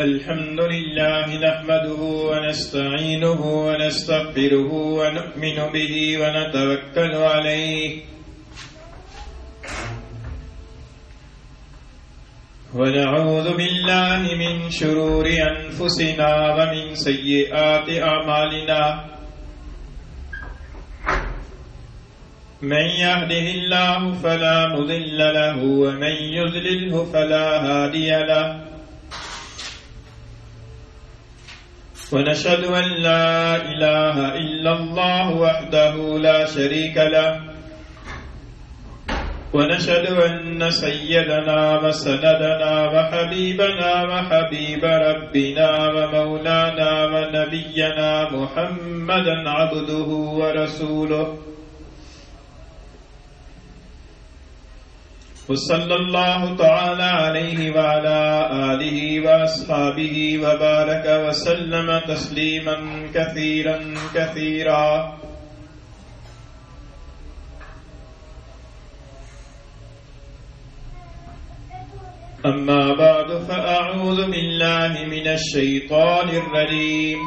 الحمد لله نحمده ونستعينه ونستغفره ونؤمن به ونتوكل عليه ونعوذ بالله من شرور أنفسنا ومن سيئات أعمالنا من يهده الله فلا مضل له ومن يضلله فلا هادي له ونشهد أن لا إله إلا الله وحده لا شريك له ونشهد أن سيدنا وسندنا وحبيبنا وحبيب ربنا ومولانا ونبينا محمدا عبده ورسوله وصلى الله تعالى عليه وعلى آله وأصحابه وبارك وسلم تسليما كثيرا كثيرا. أما بعد فأعوذ بالله من الشيطان الرجيم.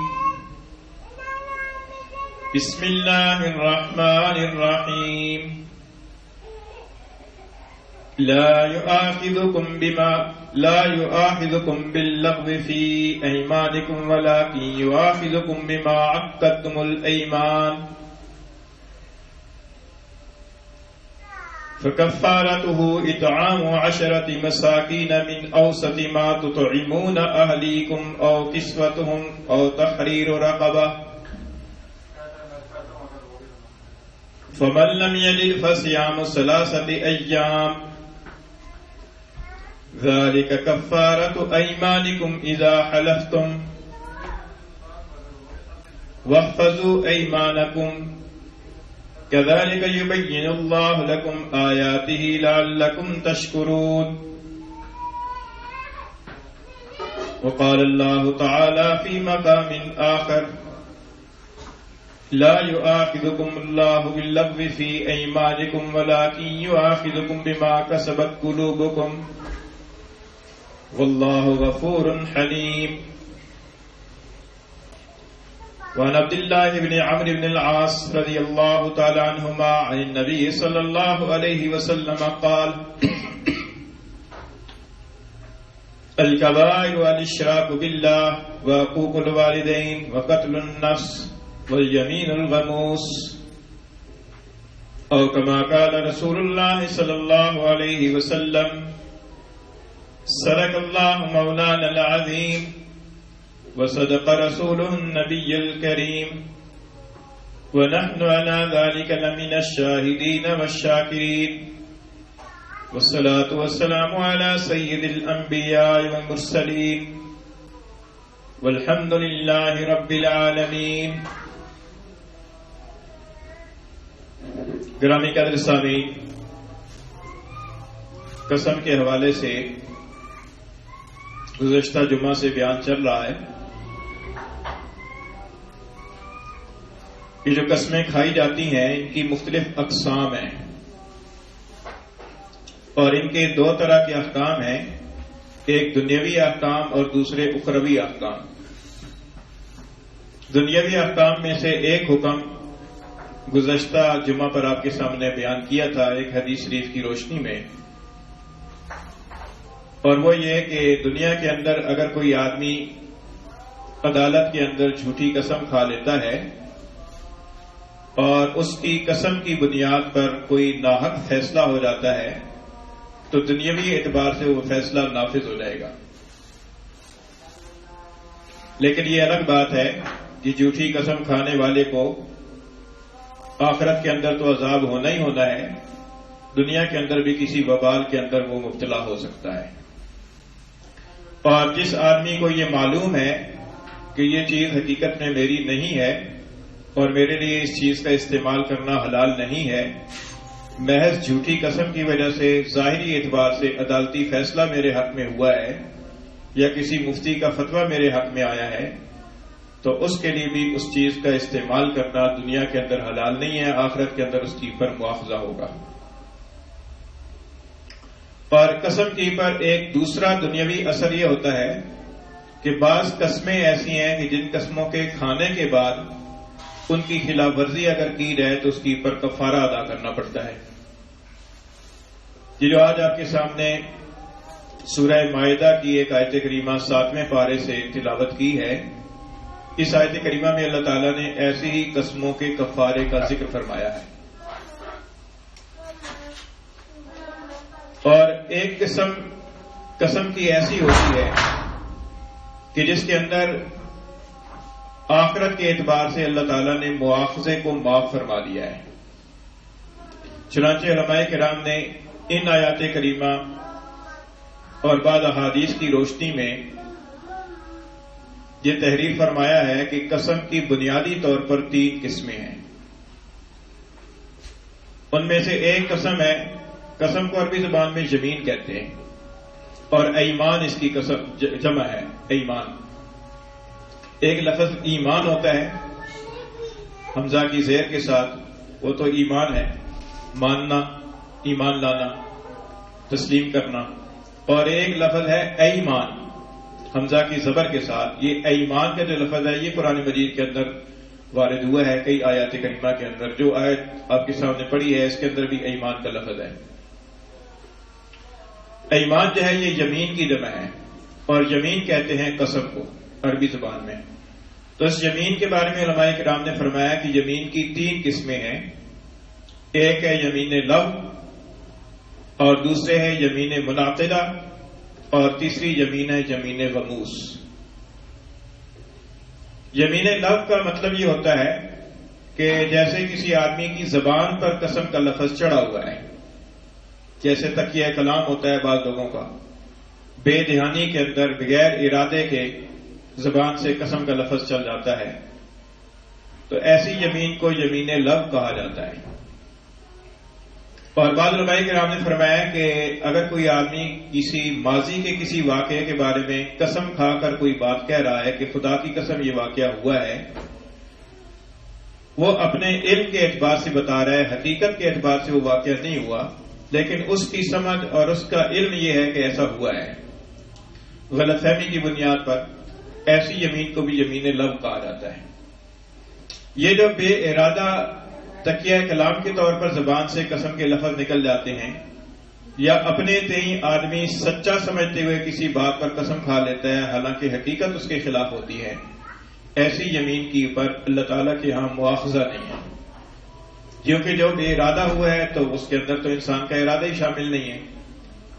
بسم الله الرحمن الرحيم. لا يؤاخذكم باللغو في أيمانكم ولكن يؤاخذكم بما عقدتم الأيمان فكفارته إطعام 10 مساكين من أوسط ما تطعمون أهليكم أو كسوتهم أو تحرير رقبة فمن لم يجد فصيام 3 أيام ذلك كفارة أيمانكم إذا حلفتم واحفظوا أيمانكم كذلك يبين الله لكم آياته لعلكم تشكرون. وقال الله تعالى في مقام آخر لا يؤاخذكم الله باللغو في أيمانكم ولكن يؤاخذكم بما كسبت قلوبكم والله غفور حليم. وعن عبد الله بن عمرو بن العاص رضي الله تعالى عنهما عن النبي صلى الله عليه وسلم قال الكبائر الإشراك بالله وعقوق الوالدين وقتل النفس واليمين الغموس أو كما قال رسول الله صلى الله عليه وسلم صدق الله مولانا العظيم وصدق رسوله النبي الكريم ونحن على ذلك لمن الشاهدين والشاكرين والصلاة والسلام على سيد الأنبياء والمرسلين والحمد لله رب العالمين. گرامی قدر سامعین، قسم کے حوالے سے گزشتہ جمعہ سے بیان چل رہا ہے کہ جو قسمیں کھائی جاتی ہیں ان کی مختلف اقسام ہیں اور ان کے 2 طرح کے احکام ہیں، ایک دنیاوی احکام اور دوسرے اخروی احکام. دنیاوی احکام میں سے ایک حکم گزشتہ جمعہ پر آپ کے سامنے بیان کیا تھا ایک حدیث شریف کی روشنی میں، اور وہ یہ کہ دنیا کے اندر اگر کوئی آدمی عدالت کے اندر جھوٹی قسم کھا لیتا ہے اور اس کی قسم کی بنیاد پر کوئی ناحق فیصلہ ہو جاتا ہے تو دنیاوی اعتبار سے وہ فیصلہ نافذ ہو جائے گا. لیکن یہ الگ بات ہے کہ جھوٹی قسم کھانے والے کو آخرت کے اندر تو عذاب ہونا ہی ہونا ہے، دنیا کے اندر بھی کسی وبال کے اندر وہ مبتلا ہو سکتا ہے. اور جس آدمی کو یہ معلوم ہے کہ یہ چیز حقیقت میں میری نہیں ہے اور میرے لیے اس چیز کا استعمال کرنا حلال نہیں ہے، محض جھوٹی قسم کی وجہ سے ظاہری اعتبار سے عدالتی فیصلہ میرے حق میں ہوا ہے یا کسی مفتی کا فتویٰ میرے حق میں آیا ہے، تو اس کے لیے بھی اس چیز کا استعمال کرنا دنیا کے اندر حلال نہیں ہے، آخرت کے اندر اس کی پر مواخذہ ہوگا. اور قسم کی پر ایک دوسرا دنیاوی اثر یہ ہوتا ہے کہ بعض قسمیں ایسی ہیں کہ جن قسموں کے کھانے کے بعد ان کی خلاف ورزی اگر کی جائے تو اس کی پر کفارہ ادا کرنا پڑتا ہے. یہ جو آج آپ کے سامنے سورہ مائدہ کی ایک آیت کریمہ 7ویں پارے سے تلاوت کی ہے، اس آیت کریمہ میں اللہ تعالیٰ نے ایسی ہی قسموں کے کفارے کا ذکر فرمایا ہے. اور ایک قسم کی ایسی ہوتی ہے کہ جس کے اندر آخرت کے اعتبار سے اللہ تعالیٰ نے مواخذے کو معاف فرما دیا ہے. چنانچہ علماء کرام نے ان آیات کریمہ اور بعض احادیث کی روشنی میں یہ تحریر فرمایا ہے کہ قسم کی بنیادی طور پر 3 قسمیں ہیں. ان میں سے ایک قسم ہے، قسم کو عربی زبان میں یمین کہتے ہیں، اور ایمان اس کی قسم جمع ہے. ایمان ایک لفظ ایمان ہوتا ہے حمزہ کی زیر کے ساتھ، وہ تو ایمان ہے، ماننا، ایمان لانا، تسلیم کرنا. اور ایک لفظ ہے ایمان حمزہ کی زبر کے ساتھ. یہ ایمان کا جو لفظ ہے یہ قرآن مجید کے اندر وارد ہوا ہے کئی آیات کریمہ کے اندر. جو آیت آپ کے سامنے پڑھی ہے اس کے اندر بھی ایمان کا لفظ ہے. ایمان جو ہے یہ یمین کی جمع ہے، اور یمین کہتے ہیں قسم کو عربی زبان میں. تو اس یمین کے بارے میں علماء کرام نے فرمایا کہ یمین کی 3 قسمیں ہیں. ایک ہے یمین لغو، اور دوسرے ہے یمین منعقدہ، اور تیسری یمین ہے یمین غموس. یمین لغو کا مطلب یہ ہوتا ہے کہ جیسے کسی آدمی کی زبان پر قسم کا لفظ چڑھا ہوا ہے، جیسے تکیہ کلام ہوتا ہے بعض لوگوں کا، بے دہانی کے اندر بغیر ارادے کے زبان سے قسم کا لفظ چل جاتا ہے، تو ایسی یمین کو یمین لغو کہا جاتا ہے. اور بعض علماء کرام نے فرمایا کہ اگر کوئی آدمی کسی ماضی کے کسی واقعے کے بارے میں قسم کھا کر کوئی بات کہہ رہا ہے کہ خدا کی قسم یہ واقعہ ہوا ہے، وہ اپنے علم کے اعتبار سے بتا رہا ہے، حقیقت کے اعتبار سے وہ واقعہ نہیں ہوا، لیکن اس کی سمجھ اور اس کا علم یہ ہے کہ ایسا ہوا ہے، غلط فہمی کی بنیاد پر ایسی یمین کو بھی یمین لغو کہا جاتا ہے. یہ جو بے ارادہ تکیہ کلام کے طور پر زبان سے قسم کے لفظ نکل جاتے ہیں، یا اپنے تئیں آدمی سچا سمجھتے ہوئے کسی بات پر قسم کھا لیتا ہے حالانکہ حقیقت اس کے خلاف ہوتی ہے، ایسی یمین کی پر اللہ تعالیٰ کے ہاں مواخذہ نہیں ہے. کیونکہ جو بے ارادہ ہوا ہے تو اس کے اندر تو انسان کا ارادہ ہی شامل نہیں ہے،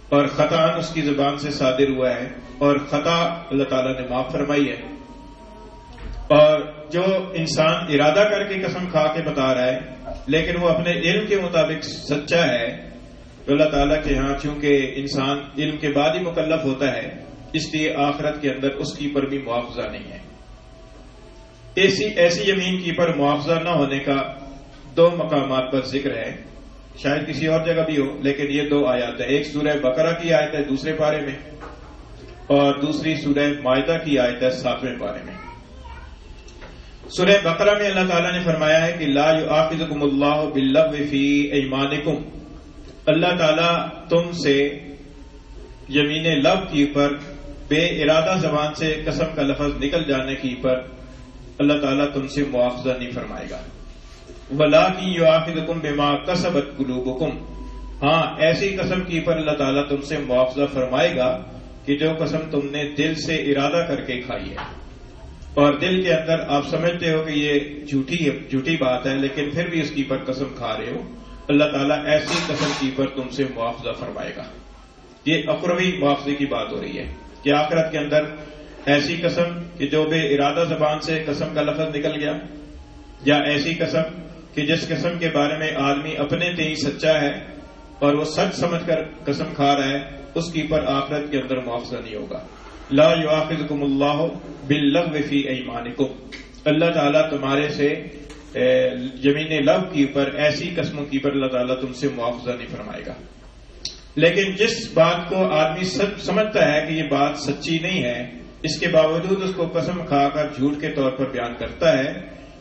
اور خطا اس کی زبان سے صادر ہوا ہے، اور خطا اللہ تعالیٰ نے معاف فرمائی ہے. اور جو انسان ارادہ کر کے قسم کھا کے بتا رہا ہے لیکن وہ اپنے علم کے مطابق سچا ہے، تو اللہ تعالیٰ کے ہاں چونکہ انسان علم کے بعد ہی مکلف ہوتا ہے، اس لیے آخرت کے اندر اس کی پر بھی مواخذہ نہیں ہے. ایسی یمین کی پر مواخذہ نہ ہونے کا 2 مقامات پر ذکر ہے، شاید کسی اور جگہ بھی ہو، لیکن یہ 2 آیات ہیں. ایک سورہ بقرہ کی آیت ہے 2 پارے میں، اور دوسری سورہ مائدہ کی آیت ہے 7ویں پارے میں. سورہ بقرہ میں اللہ تعالیٰ نے فرمایا ہے کہ لا یؤاخذکم اللہ باللغو فی ایمانکم، اللہ تعالیٰ تم سے یمین لغو کی پر، بے ارادہ زبان سے قسم کا لفظ نکل جانے کی پر اللہ تعالیٰ تم سے مواخذہ نہیں فرمائے گا. وَلَٰكِن يُؤَاخِذُكُم بِمَا كَسَبَتْ قُلُوبُكُم، ہاں ایسی قسم کی پر اللہ تعالیٰ تم سے مواخذہ فرمائے گا کہ جو قسم تم نے دل سے ارادہ کر کے کھائی ہے، اور دل کے اندر آپ سمجھتے ہو کہ یہ جھوٹی بات ہے لیکن پھر بھی اس کی پر قسم کھا رہے ہو، اللہ تعالیٰ ایسی قسم کی پر تم سے مواخذہ فرمائے گا. یہ اخروی مواخذے کی بات ہو رہی ہے کہ آخرت کے اندر ایسی قسم کہ جو بے ارادہ زبان سے قسم کا لفظ نکل گیا، یا ایسی قسم کہ جس قسم کے بارے میں آدمی اپنے تئیں سچا ہے اور وہ سچ سمجھ کر قسم کھا رہا ہے، اس کی پر آخرت کے اندر مواخذہ نہیں ہوگا. لا یؤاخذکم اللہ باللغو فی ایمانکم، اللہ تعالیٰ تمہارے سے یمین لغو کی پر، ایسی قسموں کی پر اللہ تعالیٰ تم سے مواخذہ نہیں فرمائے گا. لیکن جس بات کو آدمی سمجھتا ہے کہ یہ بات سچی نہیں ہے، اس کے باوجود اس کو قسم کھا کر جھوٹ کے طور پر بیان کرتا ہے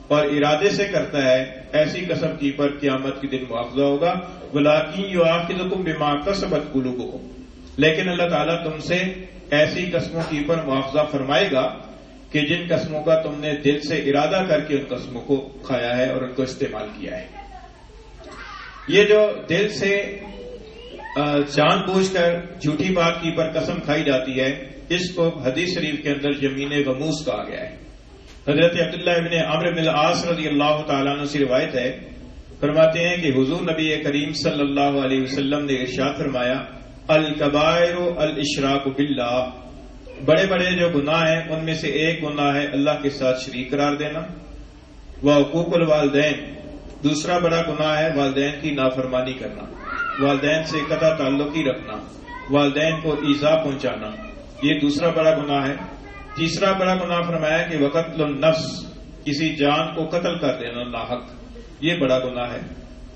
اور ارادے سے کرتا ہے، ایسی قسم کی پر قیامت کے دن مواخذہ ہوگا. وَلَٰكِن يُؤَاخِذُكُم بِمَا كَسَبَتْ قُلُوبُكُم، لیکن اللہ تعالیٰ تم سے ایسی قسموں کی پر مواخذہ فرمائے گا کہ جن قسموں کا تم نے دل سے ارادہ کر کے ان قسموں کو کھایا ہے اور ان کو استعمال کیا ہے. یہ جو دل سے جان بوجھ کر جھوٹی بات کی پر قسم کھائی جاتی ہے، اس کو حدیث شریف کے اندر یمین غموس کہا گیا ہے. حضرت عبداللہ ابن عمرو بن العاص رضی اللہ تعالیٰ عنہ سے روایت ہے، فرماتے ہیں کہ حضور نبی کریم صلی اللہ علیہ وسلم نے ارشاد فرمایا، الکبائر الاشراک باللہ، بڑے بڑے جو گناہ ہیں ان میں سے ایک گناہ ہے اللہ کے ساتھ شریک قرار دینا. وعقوق الوالدین، دوسرا بڑا گناہ ہے والدین کی نافرمانی کرنا، والدین سے قطع تعلقی رکھنا، والدین کو ایذا پہنچانا، یہ دوسرا بڑا گناہ ہے. تیسرا بڑا گناہ فرمایا کہ وقتل النفس، کسی جان کو قتل کر دینا ناحق، یہ بڑا گناہ ہے.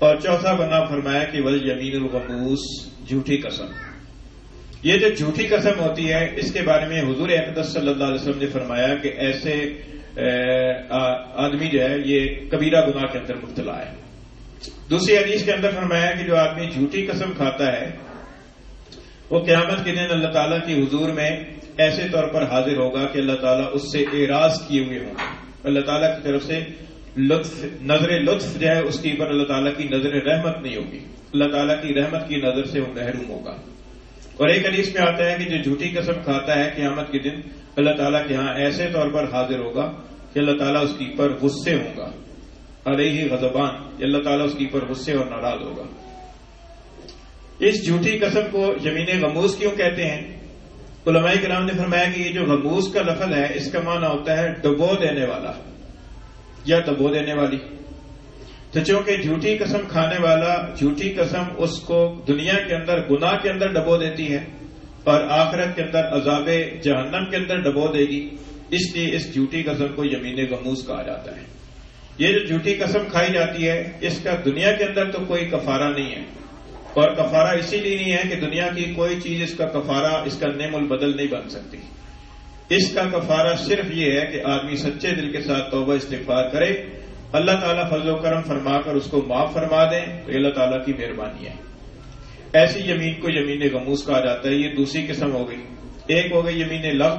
اور چوتھا گناہ فرمایا کہ والیمین الغموس، جھوٹی قسم. یہ جو جھوٹی قسم ہوتی ہے اس کے بارے میں حضور اقدس صلی اللہ علیہ وسلم نے فرمایا کہ ایسے آدمی جو ہے یہ کبیرہ گناہ کے اندر مبتلا ہے. دوسری حدیث کے اندر فرمایا کہ جو آدمی جھوٹی قسم کھاتا ہے وہ قیامت کے دن اللہ تعالیٰ کی حضور میں ایسے طور پر حاضر ہوگا کہ اللہ تعالیٰ اس سے اعراض کیے ہوئے ہوں گے. اللہ تعالیٰ کی طرف سے نظر لطف جو ہے اس کے اوپر اللہ تعالیٰ کی نظر رحمت نہیں ہوگی، اللہ تعالیٰ کی رحمت کی نظر سے وہ محروم ہوگا. اور ایک حدیث میں آتا ہے کہ جو جھوٹی قسم کھاتا ہے قیامت کے دن اللہ تعالیٰ کے ہاں ایسے طور پر حاضر ہوگا کہ اللہ تعالیٰ اس کے اوپر غصے ہوں گا، علیہ غضبان، اللہ تعالیٰ اس کے اوپر غصے اور ناراض ہوگا. اس جھوٹی قسم کو یمین غموس کیوں کہتے ہیں؟ علماء کرام نے فرمایا کہ یہ جو غموس کا لفظ ہے اس کا معنی ہوتا ہے ڈبو دینے والا یا دبو دینے والی. تو چونکہ جھوٹی قسم کھانے والا جھوٹی قسم اس کو دنیا کے اندر گناہ کے اندر ڈبو دیتی ہے اور آخرت کے اندر عذاب جہنم کے اندر ڈبو دے گی، اس لیے اس جھوٹی قسم کو یمین غموس کہا جاتا ہے. یہ جو جھوٹی قسم کھائی جاتی ہے اس کا دنیا کے اندر تو کوئی کفارہ نہیں ہے، اور کفارہ اسی لیے نہیں ہے کہ دنیا کی کوئی چیز اس کا کفارہ، اس کا نعم البدل نہیں بن سکتی. اس کا کفارہ صرف یہ ہے کہ آدمی سچے دل کے ساتھ توبہ استغفار کرے، اللہ تعالیٰ فضل و کرم فرما کر اس کو معاف فرما دیں تو اللہ تعالیٰ کی مہربانی ہے. ایسی یمین کو یمین غموس کہا جاتا ہے. یہ دوسری قسم ہو گئی. ایک ہو گئی یمین لغو،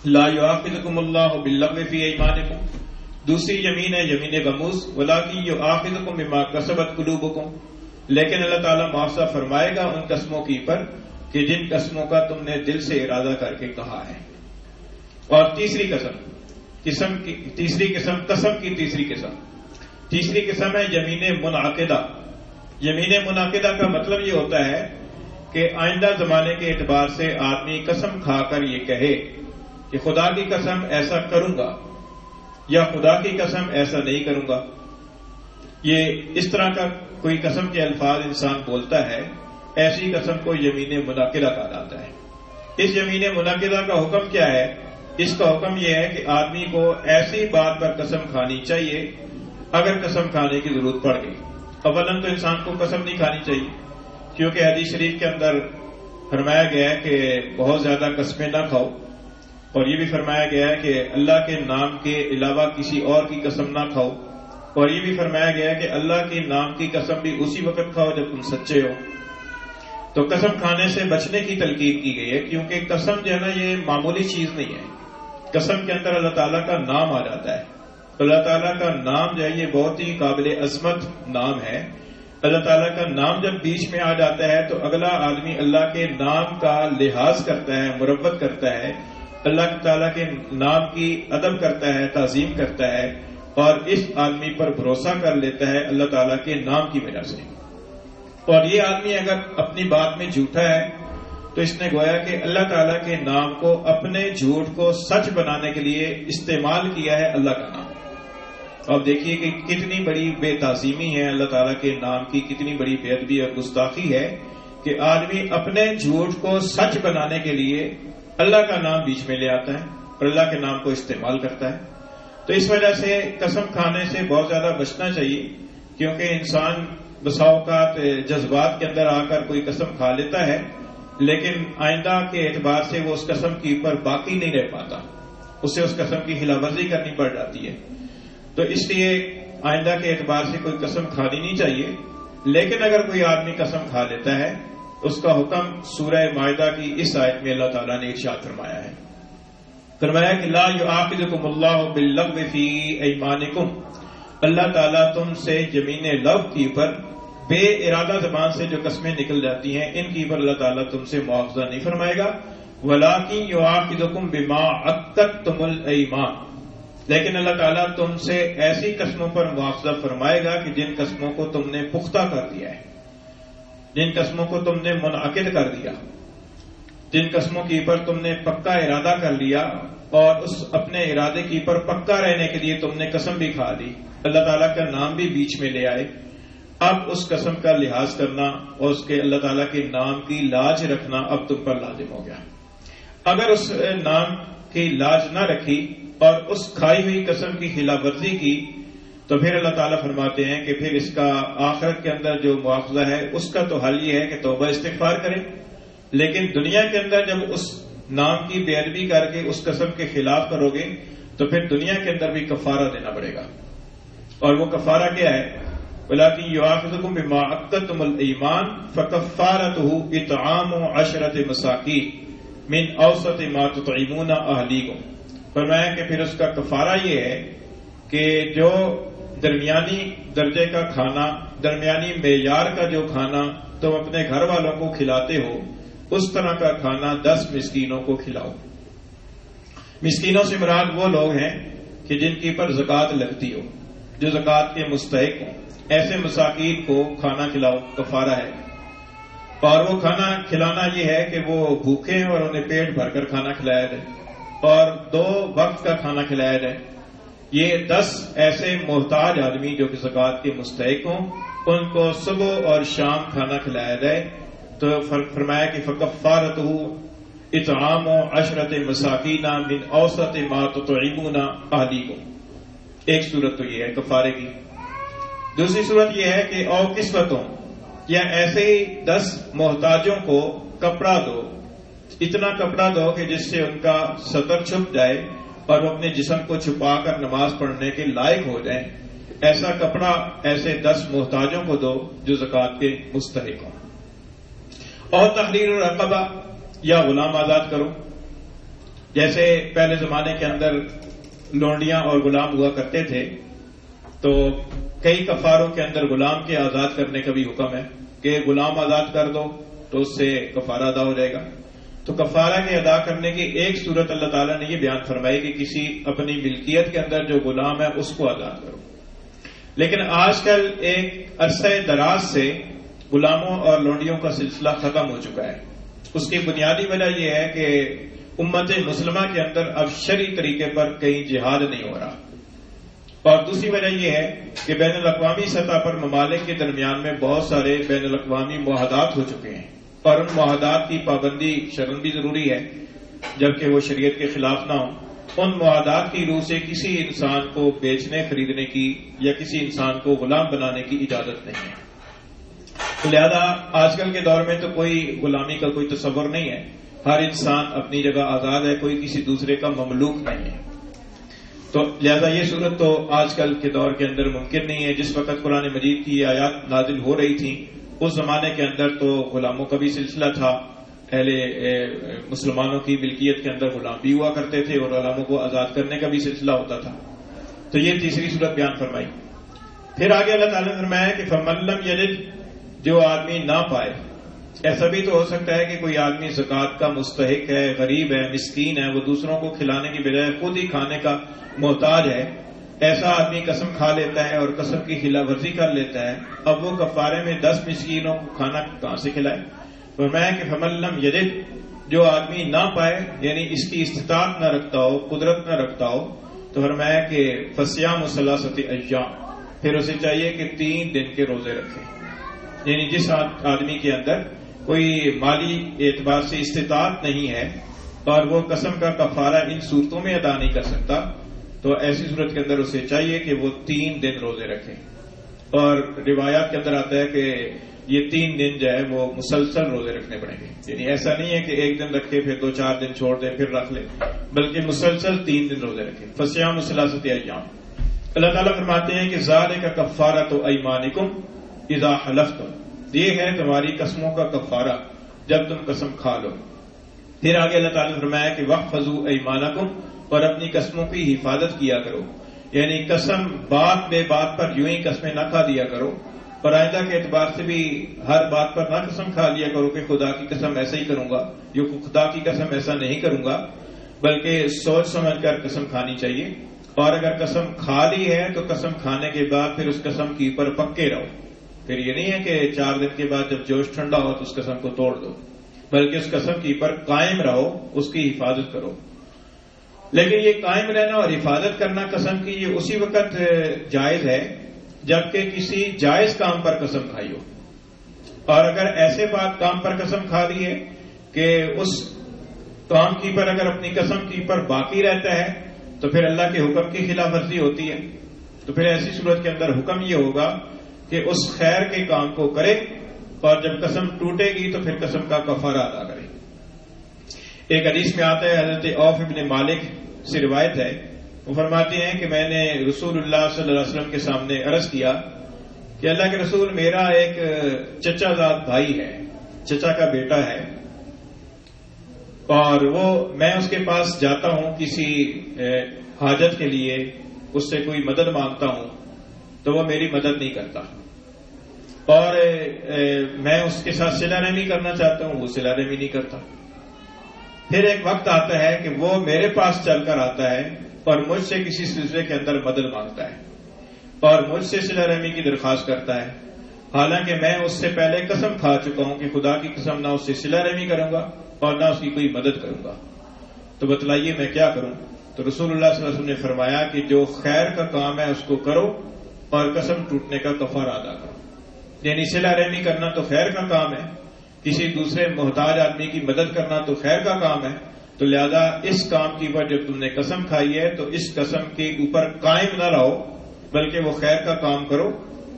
لا یؤاخذکم اللہ باللغو فی ایمانکم. دوسری یمین ہے یمین غموس، ولکن یؤاخذکم بما کسبت قلوبکم، لیکن اللہ تعالیٰ معاوضہ فرمائے گا ان قسموں کی پر کہ جن قسموں کا تم نے دل سے ارادہ کر کے کہا ہے. اور تیسری قسم کی تیسری قسم ہے یمین منعقدہ. یمین منعقدہ کا مطلب یہ ہوتا ہے کہ آئندہ زمانے کے اعتبار سے آدمی قسم کھا کر یہ کہے کہ خدا کی قسم ایسا کروں گا یا خدا کی قسم ایسا نہیں کروں گا. یہ اس طرح کا کوئی قسم کے الفاظ انسان بولتا ہے، ایسی قسم کو یمین منعقدہ کہا جاتا ہے. اس یمین منعقدہ کا حکم کیا ہے؟ اس کا حکم یہ ہے کہ آدمی کو ایسی بات پر قسم کھانی چاہیے اگر قسم کھانے کی ضرورت پڑ گئی. اولاً تو انسان کو قسم نہیں کھانی چاہیے، کیونکہ حدیث شریف کے اندر فرمایا گیا ہے کہ بہت زیادہ قسمیں نہ کھاؤ، اور یہ بھی فرمایا گیا ہے کہ اللہ کے نام کے علاوہ کسی اور کی قسم نہ کھاؤ، اور یہ بھی فرمایا گیا ہے کہ اللہ کے نام کی قسم بھی اسی وقت کھاؤ جب تم سچے ہو. تو قسم کھانے سے بچنے کی تلقین کی گئی ہے، کیونکہ قسم جو ہے نا یہ معمولی چیز نہیں ہے. قسم کے اندر اللہ تعالیٰ کا نام آ جاتا ہے. اللہ تعالیٰ کا نام جو ہے یہ بہت ہی قابل عظمت نام ہے. اللہ تعالیٰ کا نام جب بیچ میں آ جاتا ہے تو اگلا آدمی اللہ کے نام کا لحاظ کرتا ہے، مروت کرتا ہے، اللہ تعالیٰ کے نام کی ادب کرتا ہے، تعظیم کرتا ہے، اور اس آدمی پر بھروسہ کر لیتا ہے اللہ تعالیٰ کے نام کی وجہ سے. اور یہ آدمی اگر اپنی بات میں جھوٹا ہے تو اس نے گویا کہ اللہ تعالیٰ کے نام کو اپنے جھوٹ کو سچ بنانے کے لیے استعمال کیا ہے اللہ کا نام. اب دیکھیے کہ کتنی بڑی بے تعظیمی ہے اللہ تعالیٰ کے نام کی، کتنی بڑی بے ادبی اور گستاخی ہے کہ آدمی اپنے جھوٹ کو سچ بنانے کے لیے اللہ کا نام بیچ میں لے آتا ہے اور اللہ کے نام کو استعمال کرتا ہے. تو اس وجہ سے قسم کھانے سے بہت زیادہ بچنا چاہیے، کیونکہ انسان بسا اوقات جذبات کے اندر آ کر کوئی قسم کھا لیتا ہے لیکن آئندہ کے اعتبار سے وہ اس قسم کے اوپر باقی نہیں رہ پاتا، اسے اس قسم کی خلاف ورزی کرنی پڑ جاتی ہے. تو اس لیے آئندہ کے اعتبار سے کوئی قسم کھانی نہیں چاہیے. لیکن اگر کوئی آدمی قسم کھا لیتا ہے اس کا حکم سورہ مائدہ کی اس آیت میں اللہ تعالیٰ نے ارشاد فرمایا ہے. فرمایا کہ لا یؤاخذکم اللہ باللغو فی ایمانکم، اللہ تعالیٰ تم سے یمین لغو کی پر بے ارادہ زبان سے جو قسمیں نکل جاتی ہیں ان کی پر اللہ تعالیٰ تم سے مواخذہ نہیں فرمائے گا. وَلَٰكِن يُؤَاخِذُكُم بِمَا عَقَّدتُّمُ الْأَيْمَانَ، لیکن اللہ تعالیٰ تم سے ایسی قسموں پر مواخذہ فرمائے گا کہ جن قسموں کو تم نے پختہ کر دیا ہے، جن قسموں کو تم نے منعقد کر دیا، جن قسموں کی پر تم نے پکا ارادہ کر لیا اور اس اپنے ارادے کی پر پکا رہنے کے لیے تم نے قسم بھی کھا لی، اللہ تعالیٰ کا نام بھی بیچ میں لے آئے. اب اس قسم کا لحاظ کرنا اور اس کے اللہ تعالیٰ کے نام کی لاج رکھنا اب تم پر لازم ہو گیا. اگر اس نام کی لاج نہ رکھی اور اس کھائی ہوئی قسم کی خلاف ورزی کی تو پھر اللہ تعالیٰ فرماتے ہیں کہ پھر اس کا آخرت کے اندر جو مواخذہ ہے اس کا تو حل یہ ہے کہ توبہ استغفار کرے، لیکن دنیا کے اندر جب اس نام کی بے ادبی کر کے اس قسم کے خلاف کرو گے تو پھر دنیا کے اندر بھی کفارہ دینا پڑے گا. اور وہ کفارہ کیا ہے؟ وَلَٰكِن يُؤَاخِذُكُم بِمَا عَقَّدتُّمُ الْأَيْمَانَ فَكَفَّارَتُهُ إِطْعَامُ عَشْرَةِ مَسَاكِينَ مِنْ أَوْسَطِ مَا تُطْعِمُونَ أَهْلِيكُمْ. فرمایا کہ پھر اس کا کفارہ یہ ہے کہ جو درمیانی درجے کا کھانا، درمیانی معیار کا جو کھانا تم اپنے گھر والوں کو کھلاتے ہو اس طرح کا کھانا 10 مسکینوں کو کھلاؤ. مسکینوں سے مراد وہ لوگ ہیں کہ جن کی پر زکوٰۃ لگتی ہو، جو زکوٰۃ کے مستحق ہوں، ایسے مساکین کو کھانا کھلاؤ، کفارہ ہے. اور وہ کھانا کھلانا یہ ہے کہ وہ بھوکے ہیں اور انہیں پیٹ بھر کر کھانا کھلایا جائے اور 2 وقت کا کھانا کھلایا جائے. یہ 10 ایسے محتاج آدمی جو کہ زکوٰۃ کے مستحق ہوں ان کو صبح اور شام کھانا کھلایا جائے. تو فرمایا کہ فکفارتہ اطعام 10 مساکین من اوسط ما تطعمون اہلیکم. ایک صورت تو یہ ہے کفارے کی. دوسری صورت یہ ہے کہ او کسوتوں، یا ایسے ہی 10 محتاجوں کو کپڑا دو، اتنا کپڑا دو کہ جس سے ان کا سطر چھپ جائے اور وہ اپنے جسم کو چھپا کر نماز پڑھنے کے لائق ہو جائیں. ایسا کپڑا ایسے 10 محتاجوں کو دو جو زکوٰۃ کے مستحق ہوں. اور تحریر الرقبہ، یا غلام آزاد کرو. جیسے پہلے زمانے کے اندر لونڈیاں اور غلام ہوا کرتے تھے تو کئی کفاروں کے اندر غلام کے آزاد کرنے کا بھی حکم ہے کہ غلام آزاد کر دو تو اس سے کفارہ ادا ہو جائے گا. تو کفارہ کے ادا کرنے کی ایک صورت اللہ تعالیٰ نے یہ بیان فرمائی کہ کسی اپنی ملکیت کے اندر جو غلام ہے اس کو آزاد کرو. لیکن آج کل ایک عرصہ دراز سے غلاموں اور لونڈیوں کا سلسلہ ختم ہو چکا ہے. اس کی بنیادی وجہ یہ ہے کہ امت مسلمہ کے اندر اب شرعی طریقے پر کہیں جہاد نہیں ہو رہا. اور دوسری وجہ یہ ہے کہ بین الاقوامی سطح پر ممالک کے درمیان میں بہت سارے بین الاقوامی معاہدات ہو چکے ہیں اور ان معاہدات کی پابندی شرعاً بھی ضروری ہے جبکہ وہ شریعت کے خلاف نہ ہوں. ان معاہدات کی روح سے کسی انسان کو بیچنے خریدنے کی یا کسی انسان کو غلام بنانے کی اجازت نہیں ہے. لہذا آج کل کے دور میں تو کوئی غلامی کا کوئی تصور نہیں ہے. ہر انسان اپنی جگہ آزاد ہے، کوئی کسی دوسرے کا مملوک نہیں ہے. تو لہذا یہ صورت تو آج کل کے دور کے اندر ممکن نہیں ہے. جس وقت قرآن مجید کی یہ آیات نازل ہو رہی تھیں اس زمانے کے اندر تو غلاموں کا بھی سلسلہ تھا. اہل مسلمانوں کی ملکیت کے اندر غلام بھی ہوا کرتے تھے اور غلاموں کو آزاد کرنے کا بھی سلسلہ ہوتا تھا. تو یہ تیسری صورت بیان فرمائی. پھر آگے اللہ تعالیٰ نے فرمایا کہ فمن لم یجد، جو آدمی نہ پائے. ایسا بھی تو ہو سکتا ہے کہ کوئی آدمی زکوٰۃ کا مستحق ہے، غریب ہے، مسکین ہے، وہ دوسروں کو کھلانے کی بجائے خود ہی کھانے کا محتاج ہے. ایسا آدمی قسم کھا لیتا ہے اور قسم کی خلاف ورزی کر لیتا ہے. اب وہ کفارے میں 10 مسکینوں کو کھانا کہاں سے کھلائے؟ فرمایا کہ فمن لم یجد، جو آدمی نہ پائے یعنی اس کی استطاعت نہ رکھتا ہو، قدرت نہ رکھتا ہو، تو فرمایا کہ فصیام 3 ایام، پھر اسے چاہیے کہ 3 دن کے روزے رکھے. یعنی جس آدمی کے اندر کوئی مالی اعتبار سے استطاعت نہیں ہے اور وہ قسم کا کفارہ ان صورتوں میں ادا نہیں کر سکتا تو ایسی صورت کے اندر اسے چاہیے کہ وہ 3 دن روزے رکھے. اور روایات کے اندر آتا ہے کہ یہ 3 دن جو ہے وہ مسلسل روزے رکھنے پڑیں گے. یعنی ایسا نہیں ہے کہ ایک دن رکھے پھر 2-4 دن چھوڑ دے پھر رکھ لے، بلکہ مسلسل 3 دن روزے رکھے. فصیام 3 ایام. اللہ تعالیٰ فرماتے ہیں کہ ذالک کفارۃ ایمانکم اذا حلفتم، یہ ہے تمہاری قسموں کا کفارہ جب تم قسم کھا لو۔ پھر آگے اللہ تعالیٰ نے فرمایا کہ وَاحْفَظُوا أَيْمَانَكُمْ، اور اپنی قسموں کی حفاظت کیا کرو، یعنی قسم بات بے بات پر یوں ہی قسمیں نہ کھا دیا کرو، اور آئندہ کے اعتبار سے بھی ہر بات پر نہ قسم کھا لیا کرو کہ خدا کی قسم ایسا ہی کروں گا، یہ خدا کی قسم ایسا نہیں کروں گا، بلکہ سوچ سمجھ کر قسم کھانی چاہیے۔ اور اگر قسم کھا لی ہے تو قسم کھانے کے بعد پھر اس قسم کے اوپر پکے رہو، پھر یہ نہیں ہے کہ 4 دن کے بعد جب جوش ٹھنڈا ہو تو اس قسم کو توڑ دو، بلکہ اس قسم کے اوپر قائم رہو، اس کی حفاظت کرو۔ لیکن یہ قائم رہنا اور حفاظت کرنا قسم کی یہ اسی وقت جائز ہے جبکہ کسی جائز کام پر قسم کھائی ہو، اور اگر ایسے بات کام پر قسم کھا دی ہے کہ اس کام کی پر اگر اپنی قسم کی پر باقی رہتا ہے تو پھر اللہ کے حکم کی خلاف ورزی ہوتی ہے، تو پھر ایسی صورت کے اندر حکم یہ ہوگا کہ اس خیر کے کام کو کرے، اور جب قسم ٹوٹے گی تو پھر قسم کا کفارہ ادا کرے۔ ایک حدیث میں آتا ہے، حضرت عوف بن مالک سے روایت ہے، وہ فرماتے ہیں کہ میں نے رسول اللہ صلی اللہ علیہ وسلم کے سامنے عرض کیا کہ اللہ کے رسول، میرا ایک چچا زاد بھائی ہے، چچا کا بیٹا ہے، اور میں اس کے پاس جاتا ہوں کسی حاجت کے لیے، اس سے کوئی مدد مانگتا ہوں تو وہ میری مدد نہیں کرتا، اور میں اس کے ساتھ صلہ رحمی کرنا چاہتا ہوں، وہ صلہ رحمی نہیں کرتا۔ پھر ایک وقت آتا ہے کہ وہ میرے پاس چل کر آتا ہے اور مجھ سے کسی سلسلے کے اندر مدد مانگتا ہے اور مجھ سے صلہ رحمی کی درخواست کرتا ہے، حالانکہ میں اس سے پہلے قسم کھا چکا ہوں کہ خدا کی قسم نہ اس سے صلہ رحمی کروں گا اور نہ اس کی کوئی مدد کروں گا، تو بتلائیے میں کیا کروں؟ تو رسول اللہ صلی اللہ علیہ وسلم نے فرمایا کہ جو خیر کا کام ہے اس کو کرو اور قسم ٹوٹنے کا کفارہ ادا کرو، یعنی صلہ رحمی کرنا تو خیر کا کام ہے، کسی دوسرے محتاج آدمی کی مدد کرنا تو خیر کا کام ہے، تو لہذا اس کام کی وجہ جب تم نے قسم کھائی ہے تو اس قسم کے اوپر قائم نہ رہو، بلکہ وہ خیر کا کام کرو،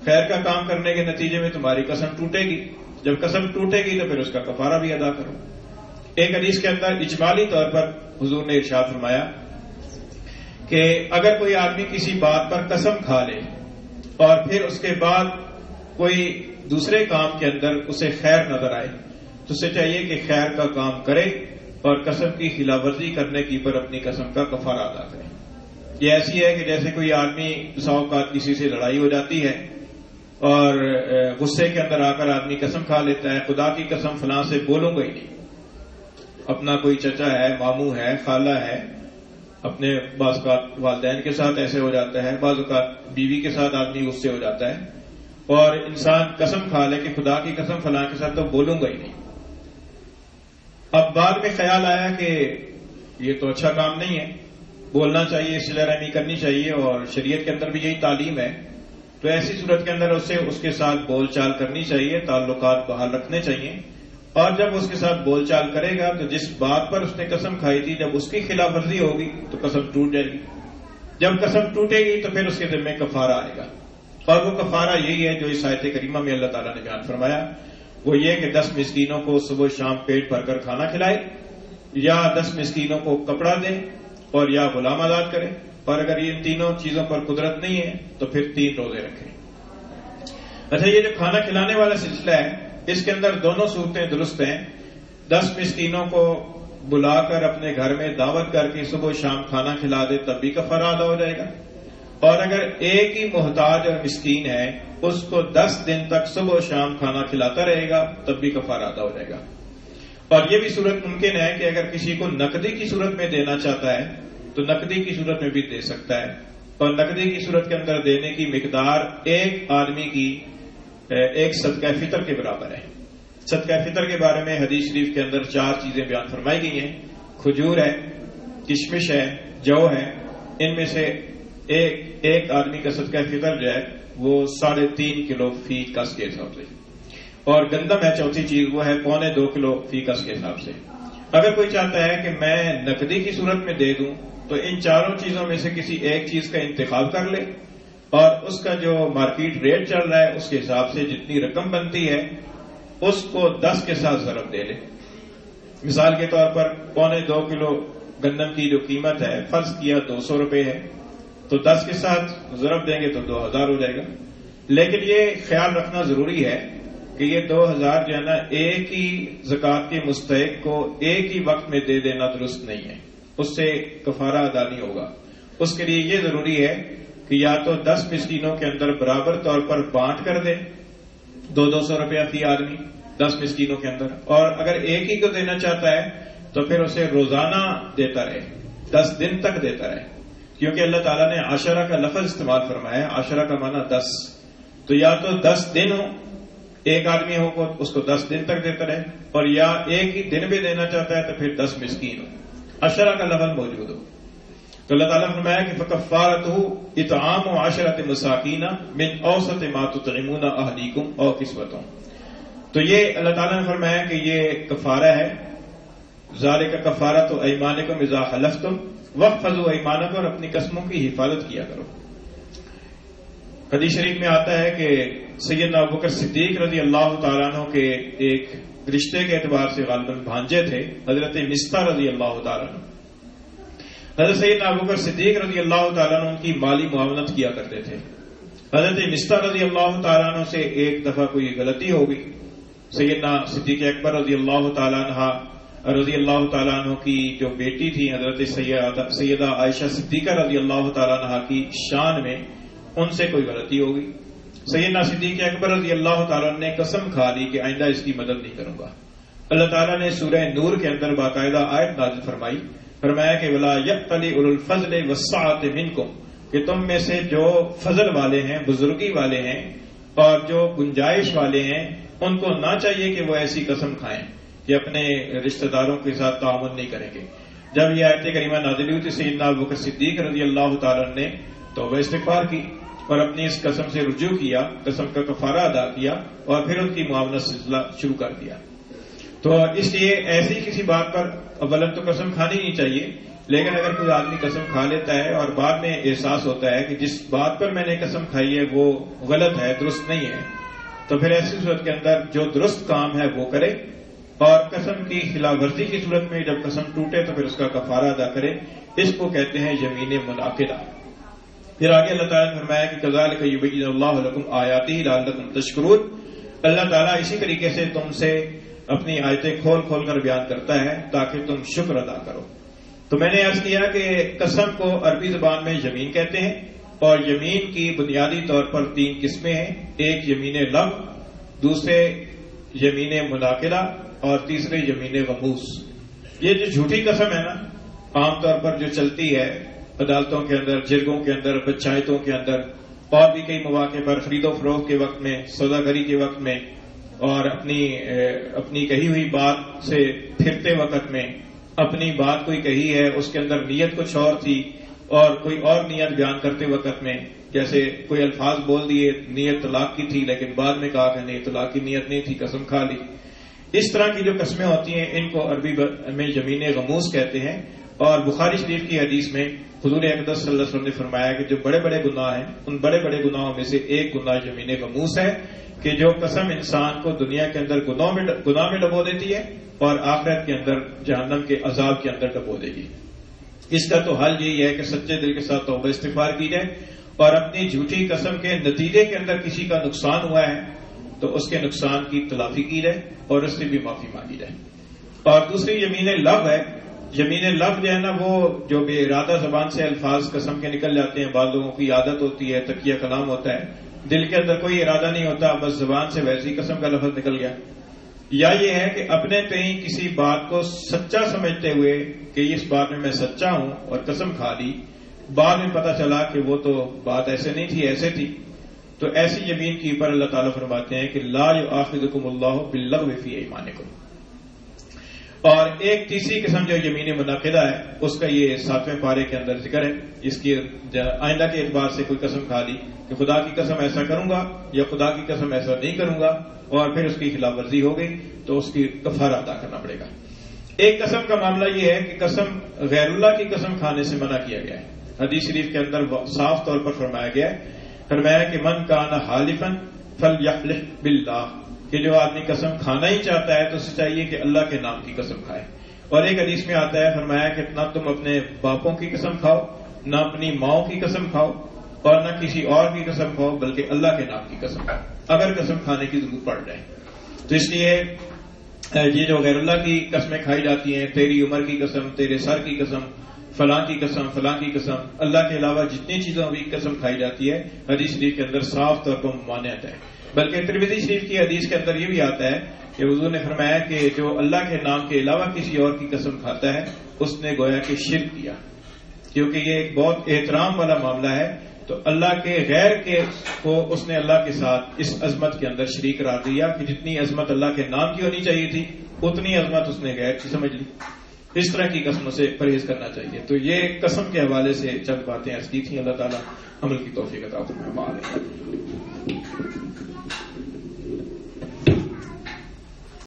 خیر کا کام کرنے کے نتیجے میں تمہاری قسم ٹوٹے گی، جب قسم ٹوٹے گی تو پھر اس کا کفارہ بھی ادا کرو۔ ایک حدیث کے اندر اجمالی طور پر حضور نے ارشاد فرمایا کہ اگر کوئی آدمی کسی بات پر قسم کھا لے اور پھر اس کے بعد کوئی دوسرے کام کے اندر اسے خیر نظر آئے تو اسے چاہیے کہ خیر کا کام کرے اور قسم کی خلاف ورزی کرنے کی پر اپنی قسم کا کفارہ ادا کرے۔ یہ ایسی ہے کہ جیسے کوئی آدمی سو کا کسی سے لڑائی ہو جاتی ہے اور غصے کے اندر آ کر آدمی قسم کھا لیتا ہے، خدا کی قسم فلاں سے بولوں گا ہی نہیں، اپنا کوئی چچا ہے، ماموں ہے، خالہ ہے، اپنے بعض اوقات والدین کے ساتھ ایسے ہو جاتا ہے، بعض اوقات بیوی کے ساتھ آدمی غصے ہو جاتا ہے، اور انسان قسم کھا لے کہ خدا کی قسم فلاں کے ساتھ تو بولوں گا ہی نہیں۔ اب بعد میں خیال آیا کہ یہ تو اچھا کام نہیں ہے، بولنا چاہیے، صلہ رحمی کرنی چاہیے، اور شریعت کے اندر بھی یہی تعلیم ہے، تو ایسی صورت کے اندر اس کے ساتھ بول چال کرنی چاہیے، تعلقات بحال رکھنے چاہیے، اور جب اس کے ساتھ بول چال کرے گا تو جس بات پر اس نے قسم کھائی تھی جب اس کی خلاف ورزی ہوگی تو قسم ٹوٹ جائے گی، جب قسم ٹوٹے گی تو پھر اس کے ذمہ کفارہ آئے گا، اور وہ کفارہ یہی ہے جو اس آیت کریمہ میں اللہ تعالیٰ نے بیان فرمایا، وہ یہ کہ 10 مسکینوں کو صبح شام پیٹ بھر کر کھانا کھلائے، یا 10 مسکینوں کو کپڑا دے، اور یا غلام آزاد کرے، اور اگر یہ تینوں چیزوں پر قدرت نہیں ہے تو پھر 3 روزے رکھیں۔ اچھا، یہ جو کھانا کھلانے والا سلسلہ ہے اس کے اندر دونوں صورتیں درست ہیں، 10 مسکینوں کو بلا کر اپنے گھر میں دعوت کر کے صبح و شام کھانا کھلا دے تب بھی کفارہ ادا ہو جائے گا، اور اگر ایک ہی محتاج اور مسکین ہے اس کو 10 دن تک صبح و شام کھانا کھلاتا رہے گا تب بھی کفارہ ادا ہو جائے گا۔ اور یہ بھی صورت ممکن ہے کہ اگر کسی کو نقدی کی صورت میں دینا چاہتا ہے تو نقدی کی صورت میں بھی دے سکتا ہے، اور نقدی کی صورت کے اندر دینے کی مقدار ایک آدمی کی ایک صدقہ فطر کے برابر ہے۔ صدقہ فطر کے بارے میں حدیث شریف کے اندر 4 چیزیں بیان فرمائی گئی ہیں، کھجور ہے، کشمش ہے، جو ہے، ان میں سے ایک آدمی کا صدقہ فطر جو ہے وہ 3.5 کلو فی کس کے حساب سے، اور گندم ہے چوتھی چیز، وہ ہے 2.25 کلو فی کس کے حساب سے۔ اگر کوئی چاہتا ہے کہ میں نقدی کی صورت میں دے دوں تو ان 4 چیزوں میں سے کسی ایک چیز کا انتخاب کر لے، اور اس کا جو مارکیٹ ریٹ چل رہا ہے اس کے حساب سے جتنی رقم بنتی ہے اس کو 10 کے ساتھ ضرب دے لے۔ مثال کے طور پر 2.25 کلو گندم کی جو قیمت ہے فرض کیا 200 روپے ہے، تو 10 کے ساتھ ضرب دیں گے تو 2000 ہو جائے گا۔ لیکن یہ خیال رکھنا ضروری ہے کہ یہ 2000 جو ہے نا ایک ہی زکوٰۃ کے مستحق کو ایک ہی وقت میں دے دینا درست نہیں ہے، اس سے کفارہ ادا نہیں ہوگا. اس کے لیے یہ ضروری ہے کہ یا تو 10 مسکینوں کے اندر برابر طور پر بانٹ کر دے 200 روپیہ فی آدمی 10 مسکینوں کے اندر، اور اگر ایک ہی کو دینا چاہتا ہے تو پھر اسے روزانہ دیتا رہے، 10 دن تک دیتا رہے، کیونکہ اللہ تعالیٰ نے عشرہ کا لفظ استعمال فرمایا ہے. عشرہ کا معنی 10، تو یا تو 10 دن ہو، ایک آدمی ہو کو اس کو 10 دن تک دیتا رہے، اور یا ایک ہی دن بھی دینا چاہتا ہے تو پھر 10 مسکین ہو، عشرہ کا لفظ موجود ہو. تو اللہ تعالیٰ نے فرمایا کہ فکفارتہ اطعام 10 مساکین من اوسط ما تطعمون اہلیکم او کسوتہم. تو یہ اللہ تعالیٰ نے فرمایا کہ یہ کفارہ ہے. ذالک کفارۃ ایمانکم اذا حلفتم واحفظوا ایمانکم، اور اپنی قسموں کی حفاظت کیا کرو. حدیث شریف میں آتا ہے کہ سیدنا ابوبکر صدیق رضی اللہ تعالیٰ عنہ کے ایک رشتے کے اعتبار سے غالباً بھانجے تھے، حضرت مستہ رضی اللہ تعالیٰ عنہ. حضرت سیدنا ابوبکر صدیق رضی اللہ تعالیٰ عنہ ان کی مالی معاونت کیا کرتے تھے. حضرت مستہ رضی اللہ تعالیٰ عنہ سے ایک دفعہ کوئی غلطی ہو گئی. سیدنا صدیق اکبر رضی اللہ تعالیٰ عنہ کی جو بیٹی تھی حضرت سیدہ عائشہ صدیقہ رضی اللہ تعالیٰ عنہ کی شان میں ان سے کوئی غلطی ہو گئی. سیدنا صدیق اکبر رضی اللہ تعالیٰ عنہ نے قسم کھا لی کہ آئندہ اس کی مدد نہیں کروں گا. اللہ تعالیٰ نے سورہ نور کے اندر باقاعدہ آیت نازل فرمایا کہ ولا یبتلی اولو الفضل والسعۃ منکم، کہ تم میں سے جو فضل والے ہیں، بزرگی والے ہیں اور جو گنجائش والے ہیں، ان کو نہ چاہیے کہ وہ ایسی قسم کھائیں کہ اپنے رشتہ داروں کے ساتھ تعاون نہیں کریں گے. جب یہ آیت کریمہ نازل ہوئی تھی سیدنا ابوبکر صدیق رضی اللہ تعالیٰ نے توبہ استغفار کی اور اپنی اس قسم سے رجوع کیا، قسم کا کفارہ ادا کیا اور پھر ان کی معاونت سلسلہ شروع کر دیا. تو اس لیے ایسی کسی بات پر اولاً تو قسم کھانی نہیں چاہیے، لیکن اگر کوئی آدمی قسم کھا لیتا ہے اور بعد میں احساس ہوتا ہے کہ جس بات پر میں نے قسم کھائی ہے وہ غلط ہے، درست نہیں ہے، تو پھر ایسی صورت کے اندر جو درست کام ہے وہ کرے، اور قسم کی خلاف ورزی کی صورت میں جب قسم ٹوٹے تو پھر اس کا کفارہ ادا کرے. اس کو کہتے ہیں یمین منعقدہ. پھر آگے اللہ تعالیٰ نے فرمایا کہ کذالک یبین اللہ لکم آیاتہ لعلکم تشکرون. اللہ تعالیٰ اسی طریقے سے تم سے اپنی آیتیں کھول کھول کر بیان کرتا ہے تاکہ تم شکر ادا کرو. تو میں نے عرض کیا کہ قسم کو عربی زبان میں یمین کہتے ہیں، اور یمین کی بنیادی طور پر 3 قسمیں ہیں. ایک یمین لغو، دوسرے یمین منعقدہ اور تیسرے یمین غموس. یہ جو جھوٹی قسم ہے نا، عام طور پر جو چلتی ہے عدالتوں کے اندر، جرگوں کے اندر، پنچایتوں کے اندر، اور بھی کئی مواقع پر خرید و فروخت کے وقت میں، سوداگری کے وقت میں، اور اپنی کہی ہوئی بات سے پھرتے وقت میں، اپنی بات کوئی کہی ہے اس کے اندر نیت کچھ اور تھی اور کوئی اور نیت بیان کرتے وقت میں، جیسے کوئی الفاظ بول دیے نیت طلاق کی تھی لیکن بعد میں کہا کہ نہیں طلاق کی نیت نہیں تھی، قسم کھا لی. اس طرح کی جو قسمیں ہوتی ہیں ان کو عربی میں یمین غموس کہتے ہیں. اور بخاری شریف کی حدیث میں حضور اقدس صلی اللہ علیہ وسلم نے فرمایا کہ جو بڑے بڑے گناہ ہیں ان بڑے بڑے گناہوں میں سے ایک گناہ یمین غموس ہے، کہ جو قسم انسان کو دنیا کے اندر گناہ میں ڈبو دیتی ہے اور آخرت کے اندر جہنم کے عذاب کے اندر ڈبو دے گی. اس کا تو حل یہی ہے کہ سچے دل کے ساتھ توبہ استغفار کی جائے، اور اپنی جھوٹی قسم کے نتیجے کے اندر کسی کا نقصان ہوا ہے تو اس کے نقصان کی تلافی کی جائے اور اس سے بھی معافی مانگی جائے. اور دوسری یمین لغو ہے. یمین لغو جو ہے نا، وہ جو بے ارادہ زبان سے الفاظ قسم کے نکل جاتے ہیں. بعض لوگوں کی عادت ہوتی ہے، تکیہ کلام ہوتا ہے، دل کے اندر کوئی ارادہ نہیں ہوتا، بس زبان سے ویسی قسم کا لفظ نکل گیا. یا یہ ہے کہ اپنے کہیں کسی بات کو سچا سمجھتے ہوئے کہ اس بات میں میں سچا ہوں اور قسم کھا لی، بعد میں پتہ چلا کہ وہ تو بات ایسے نہیں تھی، ایسے تھی. تو ایسی یمین کے اوپر اللہ تعالیٰ فرماتے ہیں کہ لا یؤاخذکم اللہ باللغو فی ایمانکم. اور ایک تیسری قسم جو یمین منعقدہ ہے اس کا یہ 7ویں پارے کے اندر ذکر ہے. اس کی آئندہ کے اعتبار سے کوئی قسم کھا لی کہ خدا کی قسم ایسا کروں گا یا خدا کی قسم ایسا نہیں کروں گا، اور پھر اس کی خلاف ورزی ہو گئی تو اس کی کفارہ ادا کرنا پڑے گا. ایک قسم کا معاملہ یہ ہے کہ قسم غیر اللہ کی قسم کھانے سے منع کیا گیا ہے. حدیث شریف کے اندر صاف طور پر فرمایا گیا ہے، فرمایا کہ من کان حالفا فلیحلف باللہ، کہ جو آدمی قسم کھانا ہی چاہتا ہے تو اسے چاہیے کہ اللہ کے نام کی قسم کھائے. اور ایک حدیث میں آتا ہے، فرمایا کہ نہ تم اپنے باپوں کی قسم کھاؤ، نہ اپنی ماؤں کی قسم کھاؤ، اور نہ کسی اور کی قسم کھاؤ، بلکہ اللہ کے نام کی قسم کھاؤ اگر قسم کھانے کی ضرورت پڑ جائے. تو اس لیے یہ جو غیر اللہ کی قسمیں کھائی جاتی ہیں، تیری عمر کی قسم، تیرے سر کی قسم، فلاں کی قسم، فلاں کی قسم، اللہ کے علاوہ جتنی چیزوں کی قسم کھائی جاتی ہے، حدیث شریف کے اندر صاف طور پر ممانعت ہے۔ بلکہ ترمذی شریف کی حدیث کے اندر یہ بھی آتا ہے کہ حضور نے فرمایا کہ جو اللہ کے نام کے علاوہ کسی اور کی قسم کھاتا ہے اس نے گویا کہ شرک کیا، کیونکہ یہ ایک بہت احترام والا معاملہ ہے۔ تو اللہ کے غیر کے کو اس نے اللہ کے ساتھ اس عظمت کے اندر شریک قرار دیا کہ جتنی عظمت اللہ کے نام کی ہونی چاہیے تھی اتنی عظمت اس نے غیر کی سمجھ لی۔ اس طرح کی قسموں سے پرہیز کرنا چاہیے۔ تو یہ قسم کے حوالے سے چند باتیں عرض کی تھیں، اللہ تعالیٰ عمل کی توفیق عطا فرمائے۔